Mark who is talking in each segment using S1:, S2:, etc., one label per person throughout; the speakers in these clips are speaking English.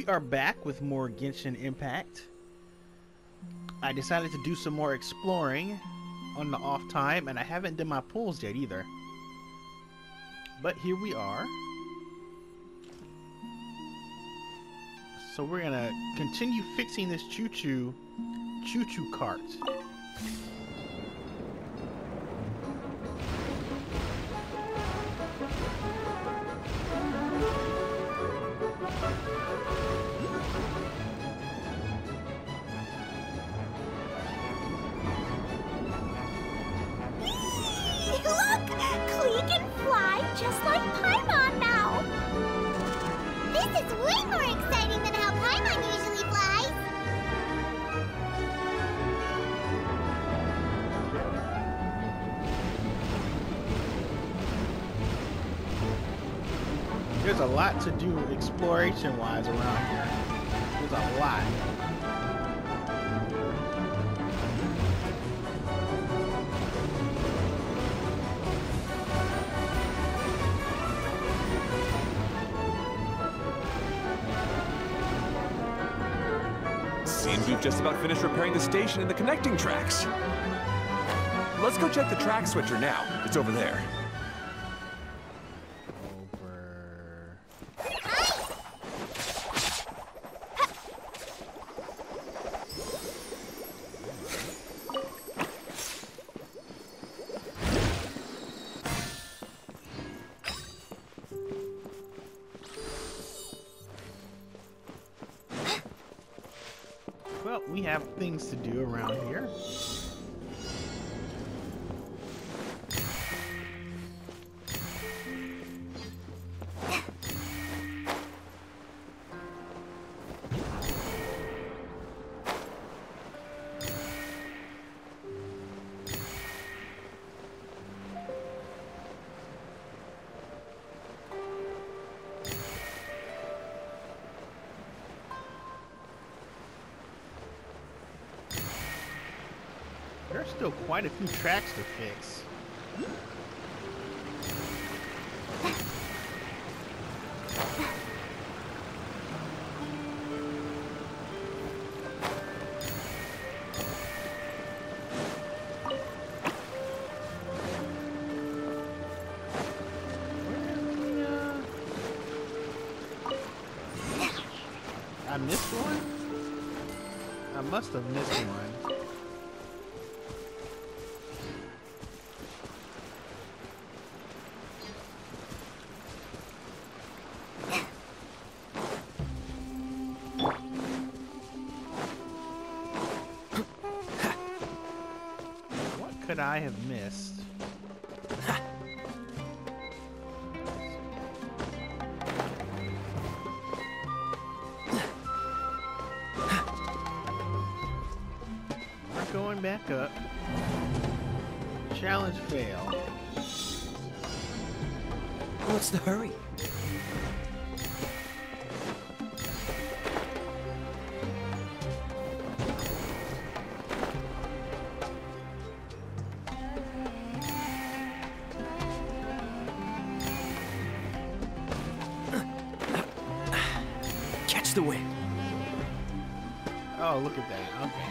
S1: we are back with more Genshin Impact. I decided to do some more exploring on the off time, and I haven't done my pulls yet either. But here we are. So we're gonna continue fixing this choo-choo cart.
S2: Look! Klee can fly just like Paimon now! This is way more exciting than how Paimon usually flies!
S1: There's a lot to do exploration-wise around here. There's a lot.
S3: Seems we've just about finished repairing the station and the connecting tracks. Let's go check the track switcher now. It's over there.
S1: Well, we have things to do around here. There's still quite a few tracks to fix. I missed one? I must have missed one. Could I have missed? We're going back up. Challenge failed.
S4: What's the hurry? The wind.
S1: Oh, look at that. Okay.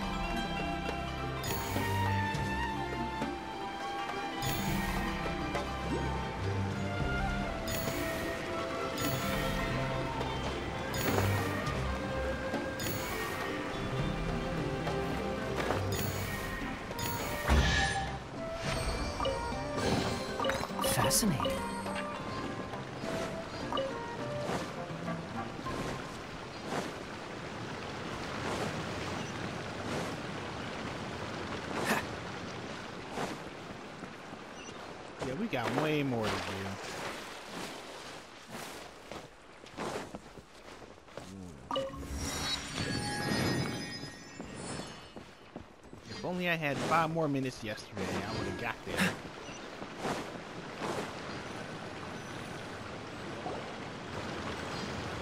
S4: Fascinating.
S1: Yeah, we got way more to do. If only I had 5 more minutes yesterday, I would have got there.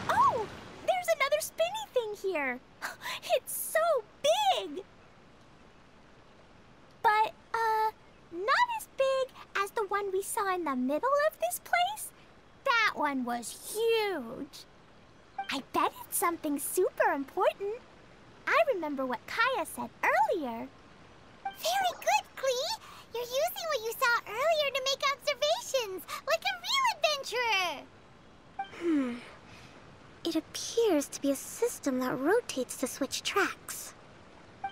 S2: Oh! There's another spinny thing here! It's so big! But, not as big as the one we saw in the middle of this place. That one was huge. I bet it's something super important. I remember what Kaya said earlier. Very good, Klee! You're using what you saw earlier to make observations, like a real adventurer! It appears to be a system that rotates to switch tracks.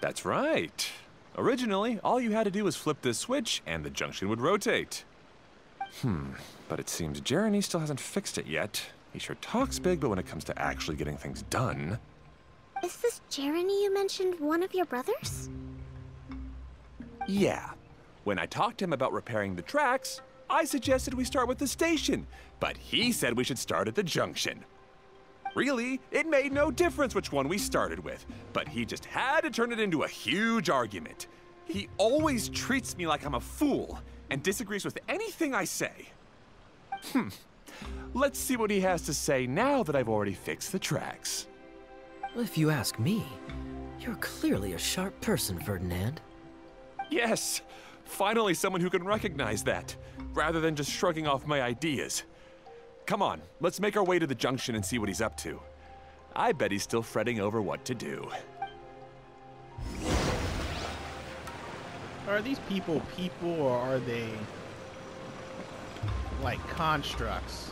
S3: That's right. Originally, all you had to do was flip this switch and the junction would rotate. But it seems Jeremy still hasn't fixed it yet. He sure talks big, but when it comes to actually getting things done...
S2: Is this Jeremy you mentioned one of your brothers?
S3: Yeah. When I talked to him about repairing the tracks, I suggested we start with the station, but he said we should start at the junction. Really, it made no difference which one we started with, but he just had to turn it into a huge argument. He always treats me like I'm a fool and disagrees with anything I say. Let's see what he has to say now that I've already fixed the tracks.
S4: If you ask me, you're clearly a sharp person, Ferdinand.
S3: Yes, finally someone who can recognize that, rather than just shrugging off my ideas. Come on, let's make our way to the junction and see what he's up to. I bet he's still fretting over what to do.
S1: Are these people or are they like constructs?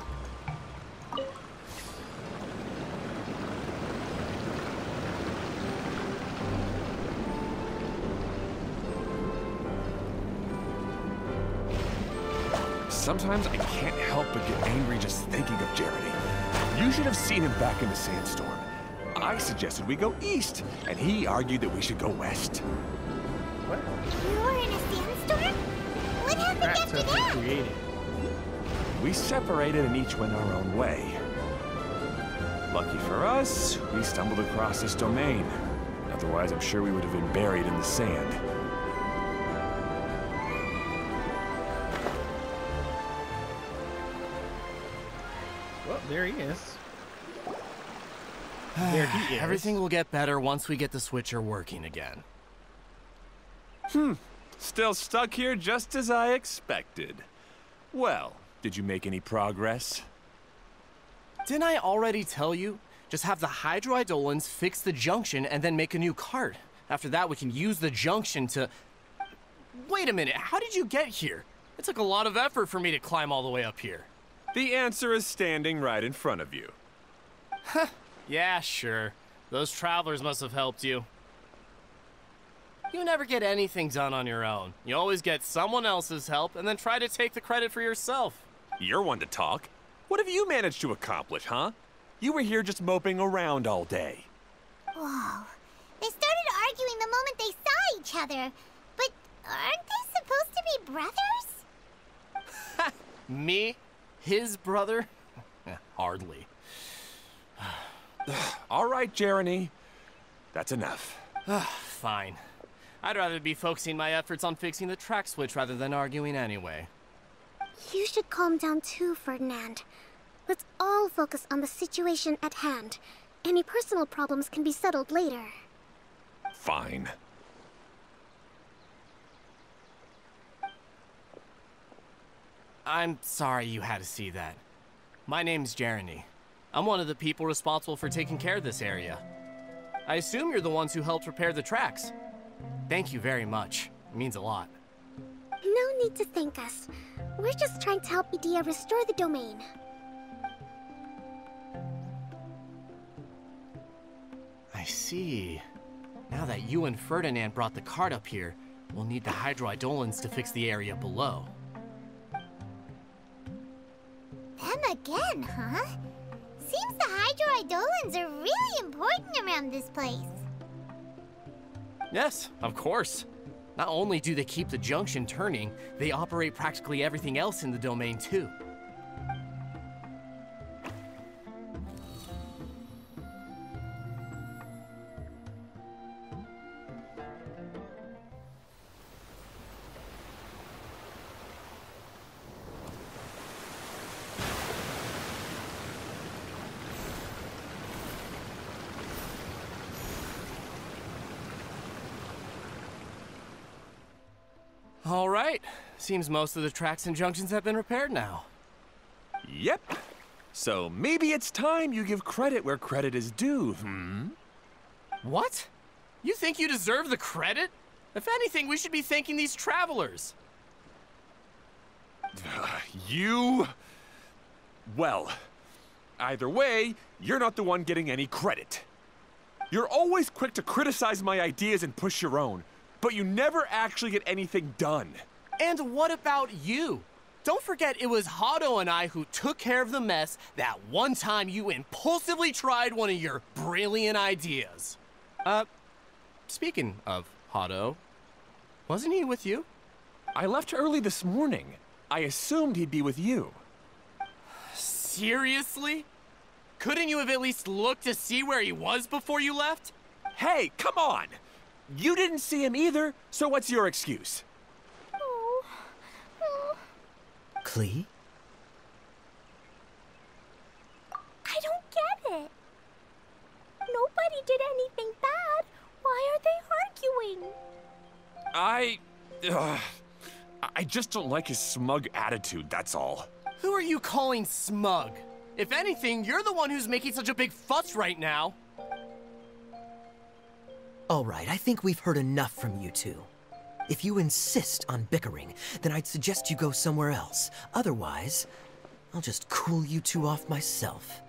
S3: Sometimes I can't help but get angry just thinking of Jeremy. You should have seen him back in the sandstorm. I suggested we go east, and he argued that we should go west.
S1: What?
S2: You were in a sandstorm? What happened
S1: Tracks
S2: after
S1: have been
S2: that?
S1: created.
S3: We separated and each went our own way. Lucky for us, we stumbled across this domain. Otherwise, I'm sure we would have been buried in the sand.
S1: Well, there he is. There he is.
S5: Everything will get better once we get the switcher working again.
S3: Still stuck here just as I expected. Well, did you make any progress?
S5: Didn't I already tell you? Just have the hydroidolins fix the junction and then make a new cart. After that, we can use the junction to... Wait a minute, how did you get here? It took a lot of effort for me to climb all the way up here.
S3: The answer is standing right in front of you.
S5: Yeah, sure. Those travelers must have helped you. You never get anything done on your own. You always get someone else's help and then try to take the credit for yourself.
S3: You're one to talk. What have you managed to accomplish, huh? You were here just moping around all day.
S2: Whoa. They started arguing the moment they saw each other. But aren't they supposed to be brothers?
S5: Me? His brother? Hardly.
S3: All right, Jeremy. That's enough.
S5: Fine. I'd rather be focusing my efforts on fixing the track switch rather than arguing anyway.
S2: You should calm down too, Ferdinand. Let's all focus on the situation at hand. Any personal problems can be settled later.
S3: Fine.
S5: I'm sorry you had to see that. My name's Jeremy. I'm one of the people responsible for taking care of this area. I assume you're the ones who helped repair the tracks. Thank you very much. It means a lot.
S2: No need to thank us. We're just trying to help Edea restore the domain.
S5: I see. Now that you and Ferdinand brought the cart up here, we'll need the hydroidolins to fix the area below.
S2: Them again, huh? Seems the hydroidolins are really important around this place.
S5: Yes, of course. Not only do they keep the junction turning, they operate practically everything else in the domain too. All right. Seems most of the tracks and junctions have been repaired now.
S3: Yep. So maybe it's time you give credit where credit is due,
S5: What? You think you deserve the credit? If anything, we should be thanking these travelers.
S3: You... Well, either way, you're not the one getting any credit. You're always quick to criticize my ideas and push your own, but you never actually get anything done.
S5: And what about you? Don't forget it was Hado and I who took care of the mess that one time you impulsively tried one of your brilliant ideas. Speaking of Hado, wasn't he with you?
S3: I left early this morning. I assumed he'd be with you.
S5: Seriously? Couldn't you have at least looked to see where he was before you left?
S3: Hey, come on! You didn't see him either, so what's your excuse?
S4: Klee?
S2: I don't get it. Nobody did anything bad. Why are they arguing?
S3: I just don't like his smug attitude, that's all.
S5: Who are you calling smug? If anything, you're the one who's making such a big fuss right now.
S4: All right, I think we've heard enough from you two. If you insist on bickering, then I'd suggest you go somewhere else. Otherwise, I'll just cool you two off myself.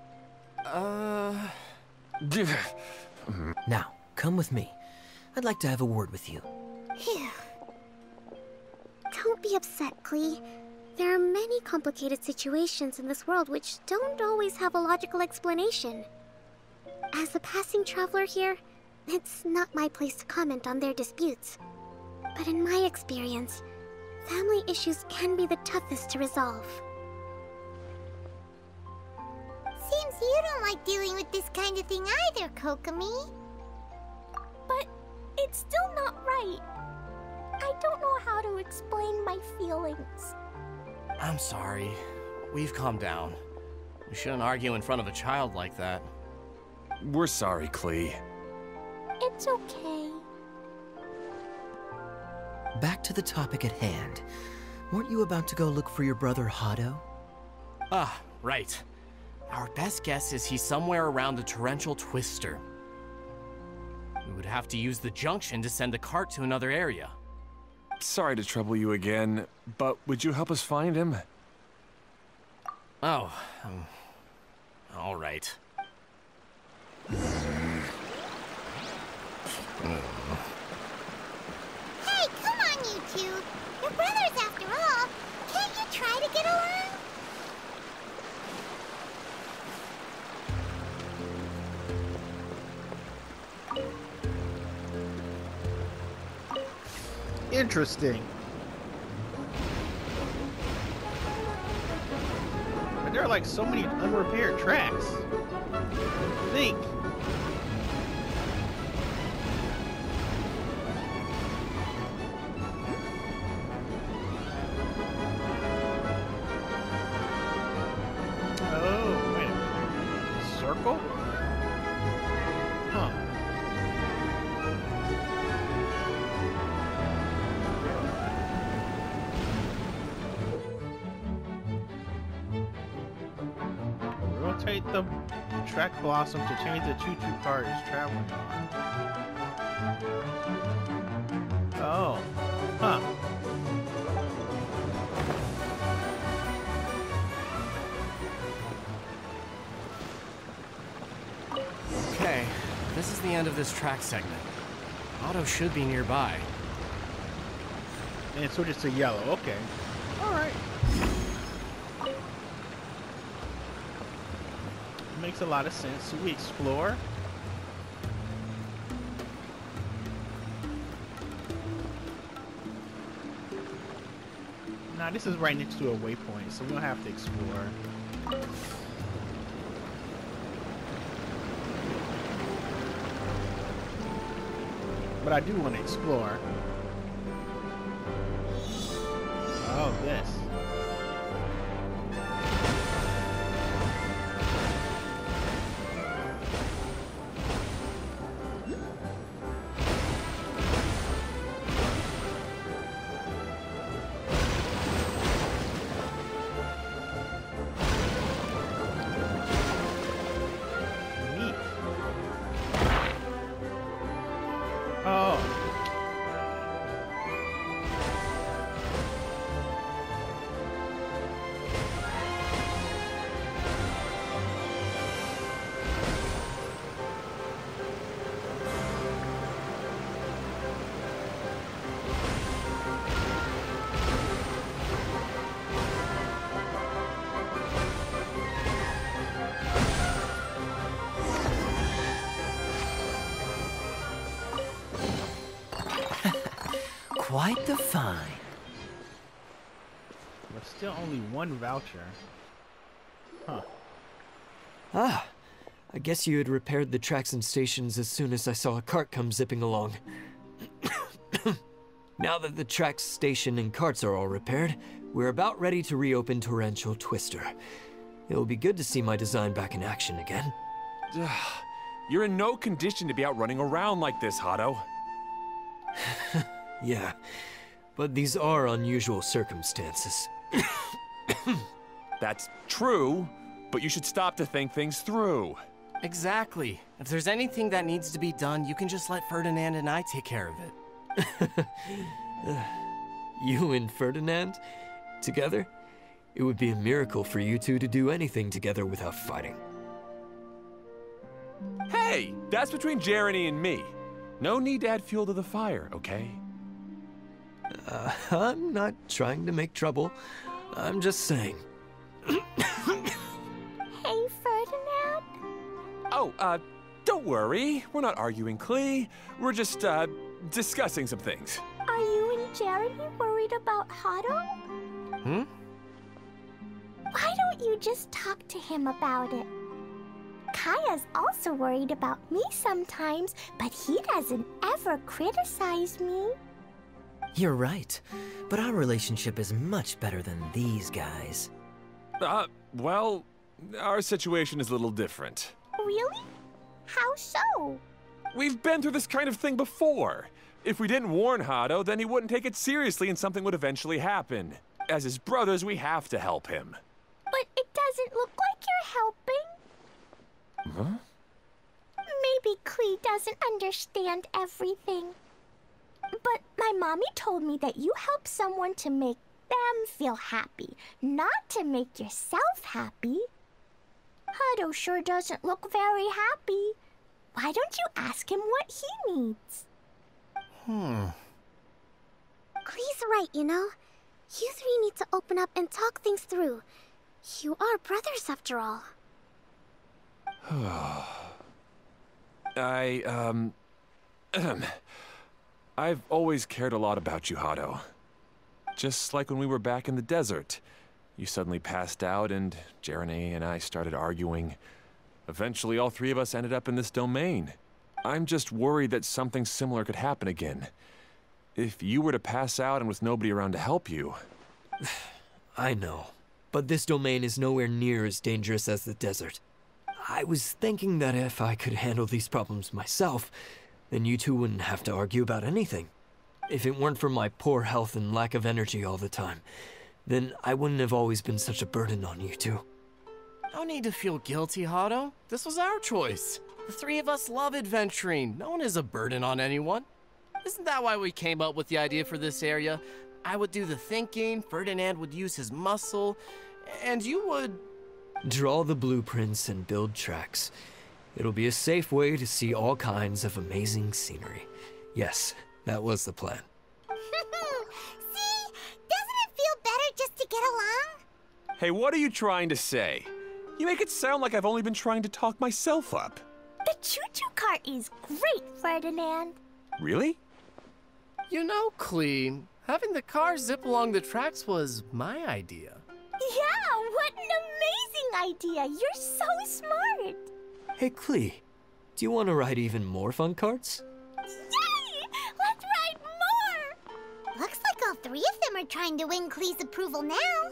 S4: Now, come with me. I'd like to have a word with you.
S2: Phew. Don't be upset, Klee. There are many complicated situations in this world which don't always have a logical explanation. As a passing traveler here, it's not my place to comment on their disputes. But in my experience, family issues can be the toughest to resolve. Seems you don't like dealing with this kind of thing either, Kokomi. But it's still not right. I don't know how to explain my feelings.
S5: I'm sorry. We've calmed down. We shouldn't argue in front of a child like that.
S3: We're sorry, Klee.
S2: It's okay.
S4: Back to the topic at hand. Weren't you about to go look for your brother Hado?
S5: Ah, right. Our best guess is he's somewhere around the Torrential Twister. We would have to use the junction to send a cart to another area.
S3: Sorry to trouble you again, but would you help us find him?
S5: Oh, all right.
S2: Hey, come on, you two. You're brothers after all. Can't you try to get along?
S1: Interesting. But there are like so many unrepaired tracks. Think. Oh, wait a minute. Circle? Huh. Rotate the track blossom to change the choo-choo cart is traveling on. Oh. Huh.
S5: Okay, this is the end of this track segment. Otto should be nearby.
S1: And it switches to yellow. Okay. Alright. Makes a lot of sense. So we explore. Nah, this is right next to a waypoint, so we don't have to explore. But I do want to explore. Oh, this.
S4: quite the find.
S1: But still only one voucher. Huh.
S6: Ah, I guess you had repaired the tracks and stations as soon as I saw a cart come zipping along. Now that the tracks, station, and carts are all repaired, we're about ready to reopen Torrential Twister. It'll be good to see my design back in action again.
S3: You're in no condition to be out running around like this, Hado.
S6: Yeah, but these are unusual circumstances.
S3: That's true, but you should stop to think things through.
S5: Exactly. If there's anything that needs to be done, you can just let Ferdinand and I take care of it.
S6: You and Ferdinand? Together? It would be a miracle for you two to do anything together without fighting.
S3: Hey, that's between Jeremy and me. No need to add fuel to the fire, okay?
S6: I'm not trying to make trouble. I'm just saying.
S2: Hey, Ferdinand.
S3: Oh, don't worry. We're not arguing, Klee. We're just, discussing some things.
S2: Are you and Jeremy worried about Hado?
S5: Hmm?
S2: Why don't you just talk to him about it? Kaya's also worried about me sometimes, but he doesn't ever criticize me.
S4: You're right, but our relationship is much better than these guys.
S3: Well, our situation is a little different.
S2: Really? How so?
S3: We've been through this kind of thing before. If we didn't warn Hado, then he wouldn't take it seriously and something would eventually happen. As his brothers, we have to help him.
S2: But it doesn't look like you're helping.
S3: Huh?
S2: Maybe Klee doesn't understand everything. But my mommy told me that you help someone to make them feel happy, not to make yourself happy. Hado sure doesn't look very happy. Why don't you ask him what he needs? Klee's right, you know. You three need to open up and talk things through. You are brothers after all.
S3: I've always cared a lot about you, Hado. Just like when we were back in the desert. You suddenly passed out and Jeremy and I started arguing. Eventually, all three of us ended up in this domain. I'm just worried that something similar could happen again. If you were to pass out and with nobody around to help you...
S6: I know, but this domain is nowhere near as dangerous as the desert. I was thinking that if I could handle these problems myself, then you two wouldn't have to argue about anything. If it weren't for my poor health and lack of energy all the time, then I wouldn't have always been such a burden on you two.
S5: No need to feel guilty, Hado. This was our choice. The three of us love adventuring. No one is a burden on anyone. Isn't that why we came up with the idea for this area? I would do the thinking, Ferdinand would use his muscle, and you would...
S6: Draw the blueprints and build tracks. It'll be a safe way to see all kinds of amazing scenery. Yes, that was the plan.
S2: See? Doesn't it feel better just to get along?
S3: Hey, what are you trying to say? You make it sound like I've only been trying to talk myself up.
S2: The choo-choo cart is great, Ferdinand.
S3: Really?
S5: You know, Klee, having the car zip along the tracks was my idea.
S2: Yeah, what an amazing idea. You're so smart.
S6: Hey, Klee, do you want to ride even more fun carts?
S2: Yay! Let's ride more! Looks like all three of them are trying to win Klee's approval now.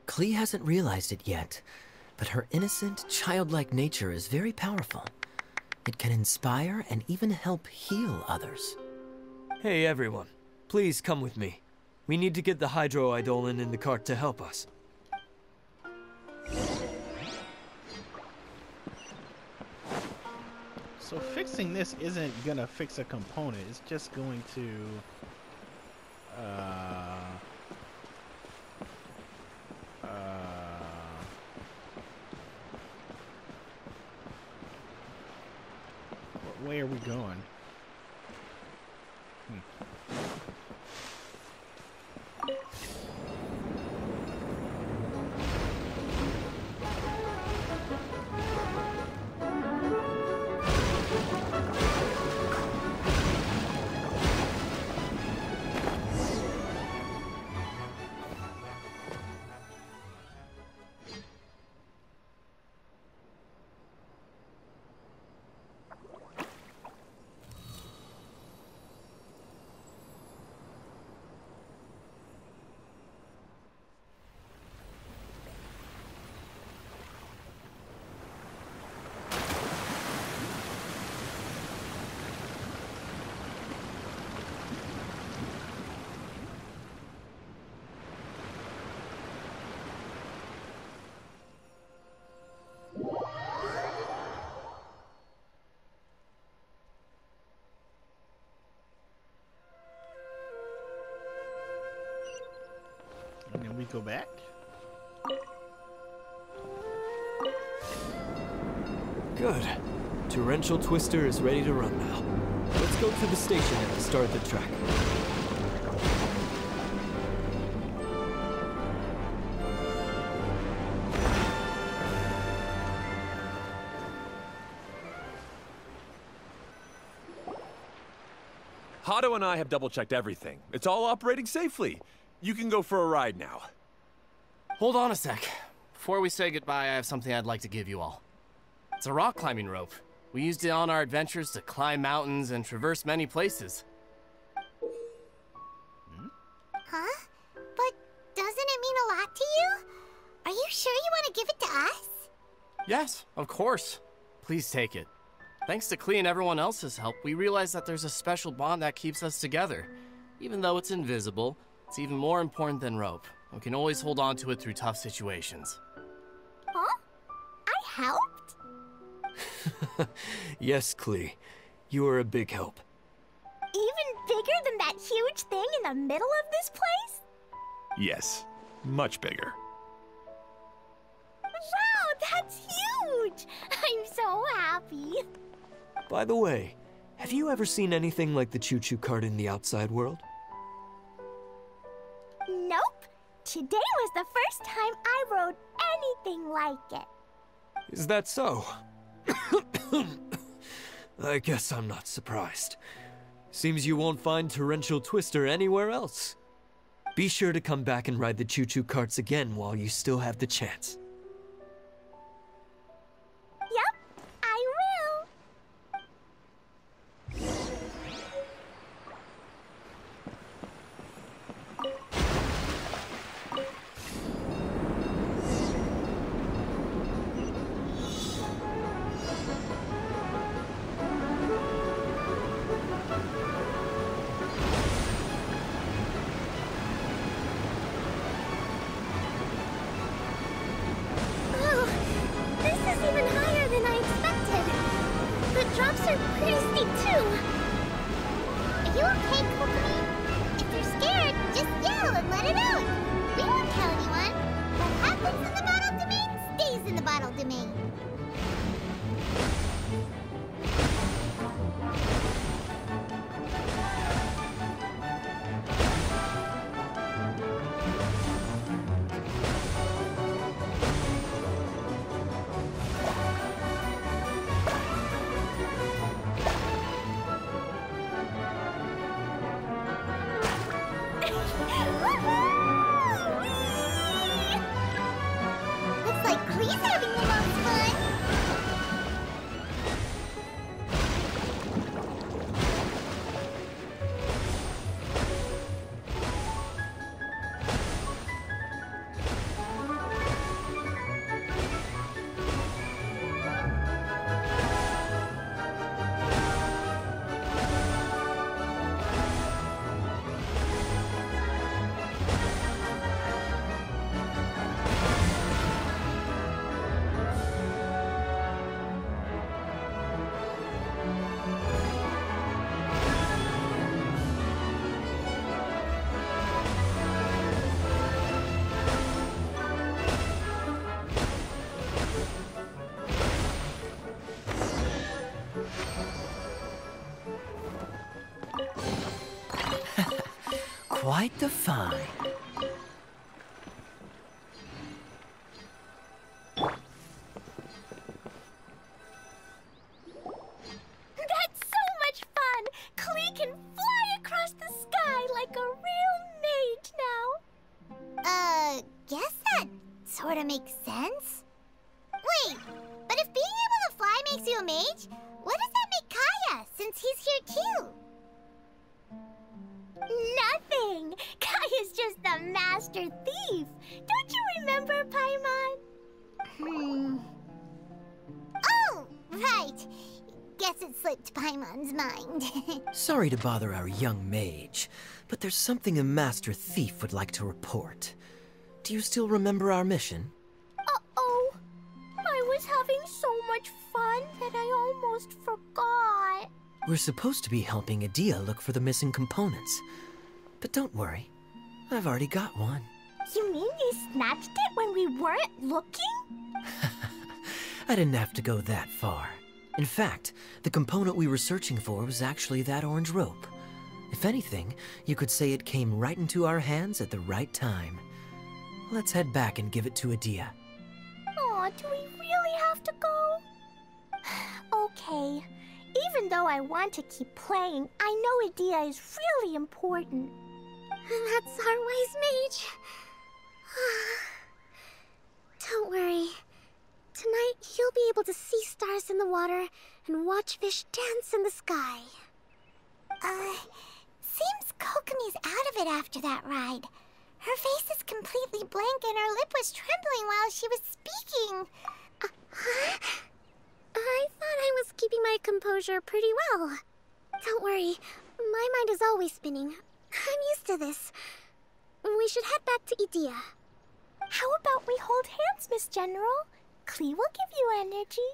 S4: Klee hasn't realized it yet, but her innocent, childlike nature is very powerful. It can inspire and even help heal others.
S6: Hey, everyone. Please come with me. We need to get the hydroidolin in the cart to help us.
S1: So fixing this isn't gonna fix a component. It's just going to... What way are we going? And then we go back.
S6: Good. Torrential Twister is ready to run now. Let's go to the station and start the track.
S3: Hato and I have double-checked everything. It's all operating safely. You can go for a ride now.
S5: Hold on a sec. Before we say goodbye, I have something I'd like to give you all. It's a rock climbing rope. We used it on our adventures to climb mountains and traverse many places.
S2: Huh? But doesn't it mean a lot to you? Are you sure you want to give it to us?
S5: Yes, of course. Please take it. Thanks to Klee and everyone else's help, we realized that there's a special bond that keeps us together. Even though it's invisible, it's even more important than rope. We can always hold on to it through tough situations.
S2: Huh? I helped?
S6: Yes, Klee. You are a big help.
S2: Even bigger than that huge thing in the middle of this place?
S3: Yes, much bigger.
S2: Wow, that's huge! I'm so happy.
S6: By the way, have you ever seen anything like the choo-choo cart in the outside world?
S2: Nope. Today was the first time I rode anything like it.
S6: Is that so? I guess I'm not surprised. Seems you won't find Torrential Twister anywhere else. Be sure to come back and ride the choo-choo carts again while you still have the chance.
S2: Yep, I will. Oh, this is even higher than I expected. The drops are pretty steep too. Are you okay, Kokomi? If you're scared, just yell and let it out. We won't tell anyone. What happens in the bottle domain stays in the bottle domain. Looks like Klee's having the most fun.
S4: Quite the find.
S2: That's so much fun! Klee can fly across the sky like a real mage now. Guess that sort of makes sense. Wait, but if being able to fly makes you a mage, what does that make Kaya, since he's here too? Nothing! Kaya's just the master thief! Don't you remember, Paimon? Oh, right! Guess it slipped Paimon's mind.
S4: Sorry to bother our young mage, but there's something a master thief would like to report. Do you still remember our mission?
S2: Uh-oh. I was having so much fun that I almost forgot.
S4: We're supposed to be helping Adia look for the missing components. But don't worry, I've already got one.
S2: You mean you snatched it when we weren't looking?
S4: I didn't have to go that far. In fact, the component we were searching for was actually that orange rope. If anything, you could say it came right into our hands at the right time. Let's head back and give it to Adia.
S2: Aw, do we really have to go? Okay. Even though I want to keep playing, I know Adia is really important. That's our wise mage. Don't worry. Tonight, he'll be able to see stars in the water and watch fish dance in the sky. Seems Kokomi's out of it after that ride. Her face is completely blank and her lip was trembling while she was speaking. I thought I was keeping my composure pretty well. Don't worry, my mind is always spinning. I'm used to this. We should head back to Idia. How about we hold hands, Miss General? Klee will give you energy.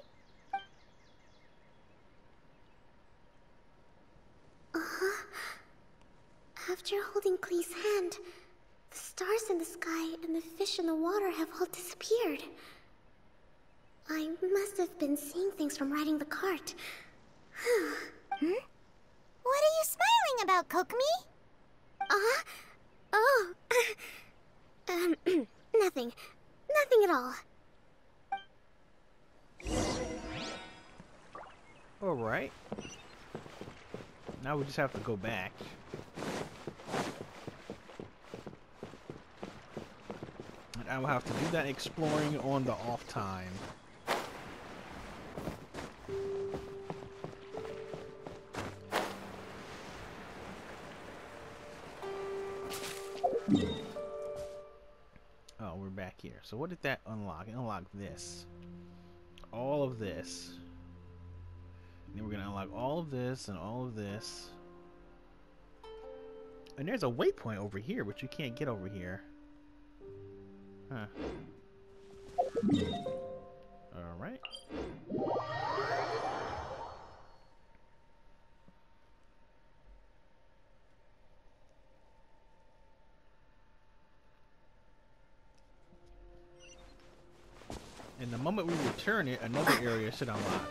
S2: After holding Klee's hand, the stars in the sky and the fish in the water have all disappeared. I must have been seeing things from riding the cart. What are you smiling about, Kokomi? Nothing. Nothing at all.
S1: Alright. Now we just have to go back. And I will have to do that exploring on the off time. Oh, we're back here. So what did that unlock? It unlocked this. All of this. And then we're gonna unlock all of this and all of this. And there's a waypoint over here, but you can't get over here. Huh. Alright. And the moment we return it, another area should unlock.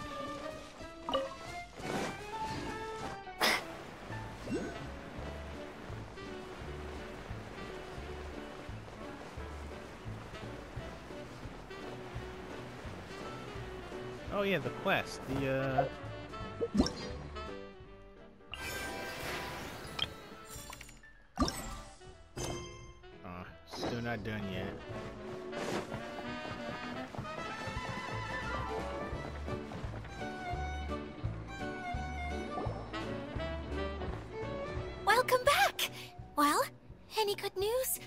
S1: Oh yeah, the quest. Still not done yet.
S2: Welcome back! Well, any good news?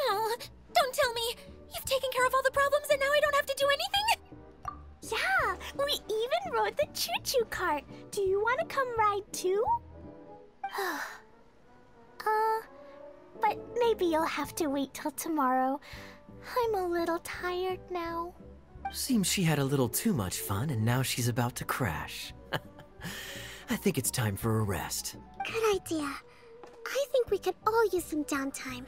S2: Oh, don't tell me! You've taken care of all the problems and now I don't have to do anything? Yeah, we even rode the choo-choo cart. Do you want to come ride too? But maybe you'll have to wait till tomorrow. I'm a little tired now.
S4: Seems she had a little too much fun and now she's about to crash. I think it's time for a rest.
S2: Good idea. I think we could all use some downtime.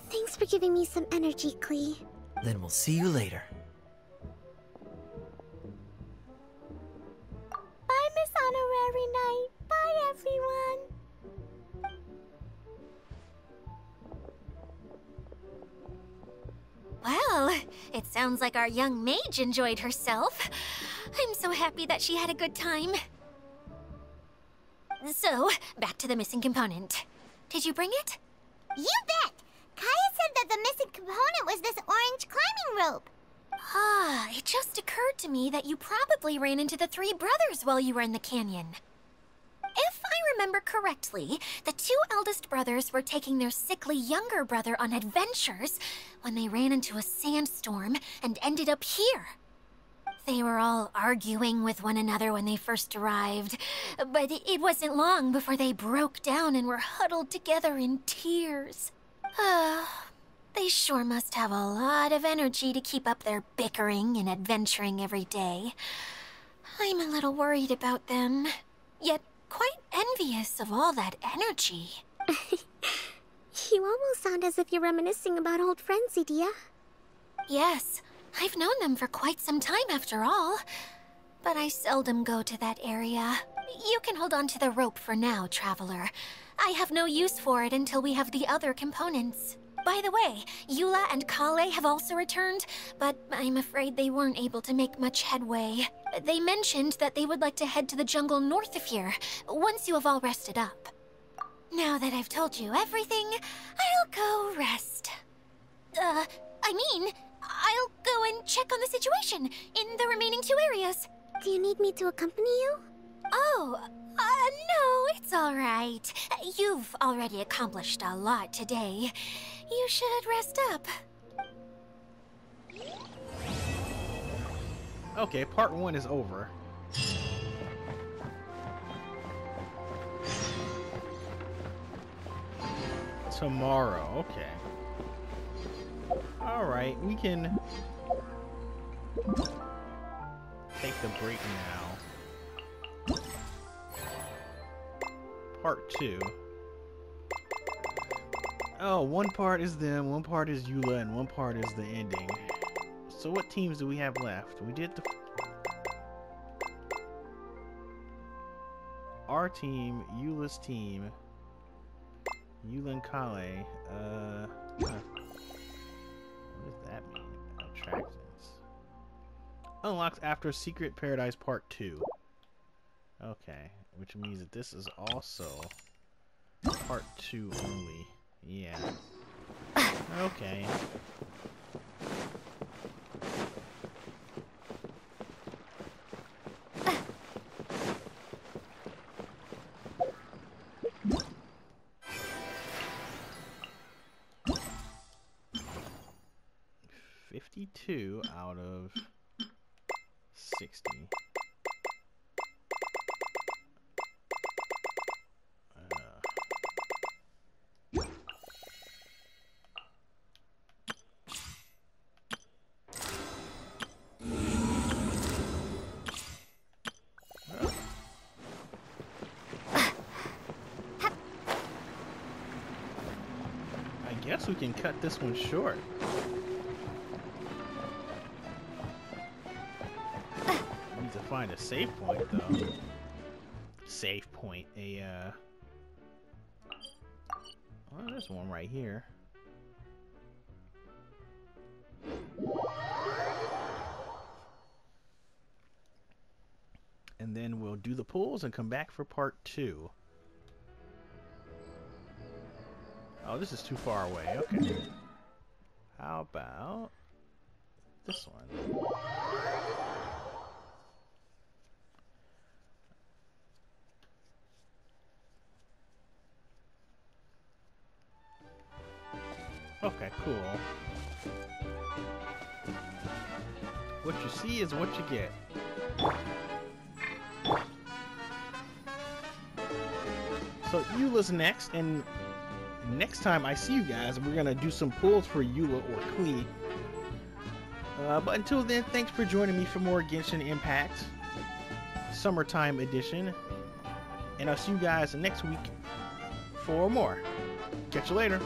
S2: Thanks for giving me some energy, Klee.
S4: Then we'll see you later.
S2: Bye, Miss Honorary Knight. Bye, everyone. Well, it sounds like our young mage enjoyed herself. I'm so happy that she had a good time. So, back to the missing component. Did you bring it? You bet! Kaya said that the missing component was this orange climbing rope. It just occurred to me that you probably ran into the three brothers while you were in the canyon. If I remember correctly, the two eldest brothers were taking their sickly younger brother on adventures when they ran into a sandstorm and ended up here. They were all arguing with one another when they first arrived, but it wasn't long before they broke down and were huddled together in tears. They sure must have a lot of energy to keep up their bickering and adventuring every day. I'm a little worried about them, yet quite envious of all that energy. You almost sound as if you're reminiscing about old friends, Edea.
S7: Yes, I've known them for quite some time after all. But I seldom go to that area. You can hold on to the rope for now, Traveler. I have no use for it until we have the other components. By the way, Eula and Klee have also returned, but I'm afraid they weren't able to make much headway. They mentioned that they would like to head to the jungle north of here, once you have all rested up. Now that I've told you everything, I'll go rest. I'll go and check on the situation in the remaining 2 areas.
S2: Do you need me to accompany you?
S7: Oh, no, it's all right. You've already accomplished a lot today. You should rest up.
S1: Okay, part 1 is over. Tomorrow, okay. Alright, we can take the break now. Part 2. Oh, one part is them, one part is Eula, and one part is the ending. So what teams do we have left? We did the... Our team, Eula's team, Eula and Klee. What does that mean? Attractions. Unlocks after Secret Paradise Part 2. Okay, which means that this is also Part 2 only. Yeah. Okay. $52 out of 60. I guess we can cut this one short. Need to find a save point though. Save point, well, there's one right here. And then we'll do the pulls and come back for part 2. Oh, this is too far away. Okay. How about this one? Okay, cool. What you see is what you get. So Eula's next, and next time I see you guys, we're gonna do some pulls for Eula or Klee. But until then, thanks for joining me for more Genshin Impact Summertime Edition, and I'll see you guys next week for more. Catch you later.